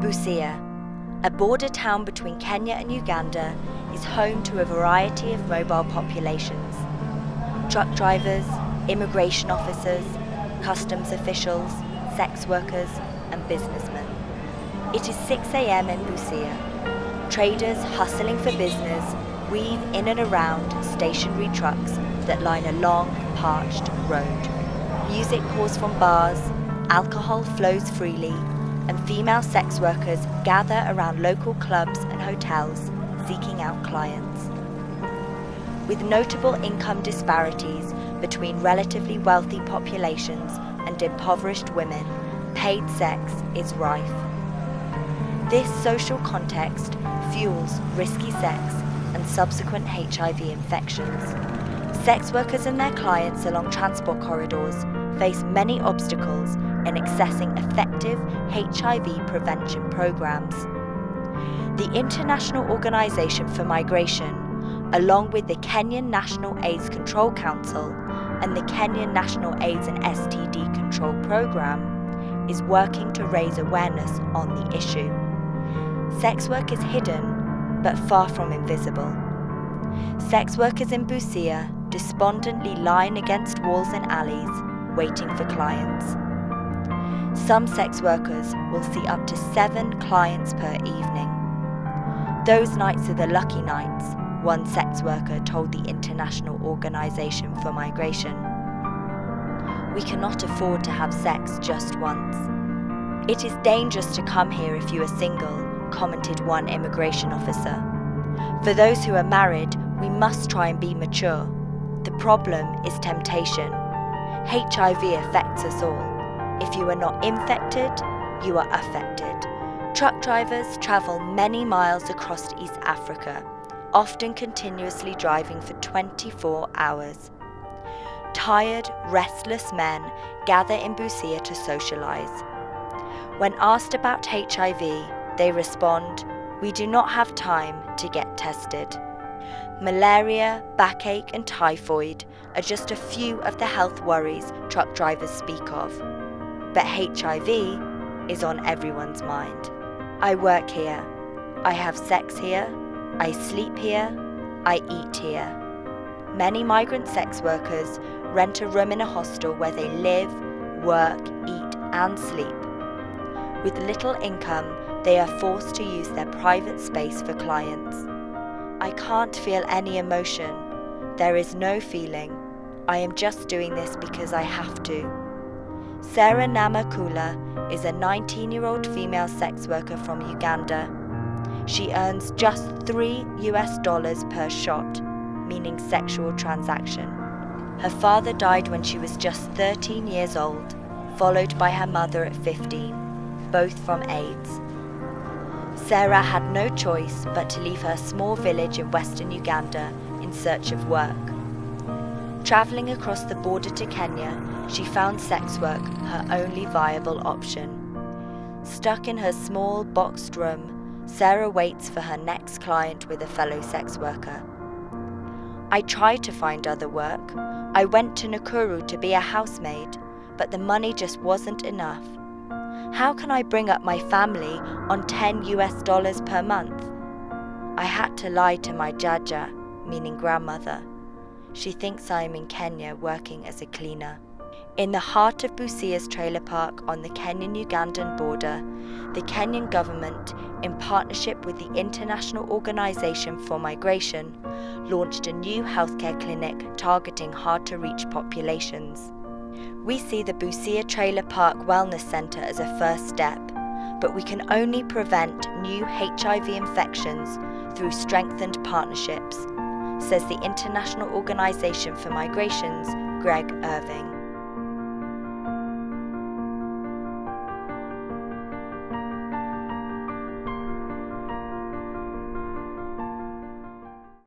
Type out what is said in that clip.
Busia, a border town between Kenya and Uganda, is home to a variety of mobile populations: truck drivers, immigration officers, customs officials, sex workers, and businessmen. It is 6 a.m. in Busia. Traders hustling for business weave in and around stationary trucks that line a long, parched road. Music pours from bars, alcohol flows freely, and female sex workers gather around local clubs and hotels seeking out clients. With notable income disparities between relatively wealthy populations and impoverished women, paid sex is rife. This social context fuels risky sex and subsequent HIV infections. Sex workers and their clients along transport corridors face many obstacles in accessing effective HIV prevention programs. The International Organization for Migration, along with the Kenyan National AIDS Control Council and the Kenyan National AIDS and STD Control Program, is working to raise awareness on the issue. Sex work is hidden, but far from invisible. Sex workers in Busia despondently line against walls and alleys, waiting for clients. Some sex workers will see up to 7 clients per evening. Those nights are the lucky nights, one sex worker told the International Organization for Migration. We cannot afford to have sex just once. It is dangerous to come here if you are single, commented one immigration officer. For those who are married, we must try and be mature. The problem is temptation. HIV affects us all. If you are not infected, you are affected. Truck drivers travel many miles across East Africa, often continuously driving for 24 hours. Tired, restless men gather in Busia to socialize. When asked about HIV, they respond, "We do not have time to get tested." Malaria, backache, and typhoid are just a few of the health worries truck drivers speak of. But HIV is on everyone's mind. I work here. I have sex here. I sleep here. I eat here. Many migrant sex workers rent a room in a hostel where they live, work, eat, and sleep. With little income, they are forced to use their private space for clients. I can't feel any emotion. There is no feeling. I am just doing this because I have to. Sarah Namakula is a 19-year-old female sex worker from Uganda. She earns just $3 per shot, meaning sexual transaction. Her father died when she was just 13 years old, followed by her mother at 15, both from AIDS. Sarah had no choice but to leave her small village in western Uganda in search of work. Travelling across the border to Kenya, she found sex work her only viable option. Stuck in her small boxed room, Sarah waits for her next client with a fellow sex worker. I tried to find other work. I went to Nakuru to be a housemaid, but the money just wasn't enough. How can I bring up my family on $10 per month? I had to lie to my jaja, meaning grandmother. She thinks I am in Kenya working as a cleaner. In the heart of Busia's trailer park on the Kenyan-Ugandan border, the Kenyan government, in partnership with the International Organization for Migration, launched a new healthcare clinic targeting hard-to-reach populations. We see the Busia Trailer Park Wellness Centre as a first step, but we can only prevent new HIV infections through strengthened partnerships, says the International Organization for Migration's Greg Irving.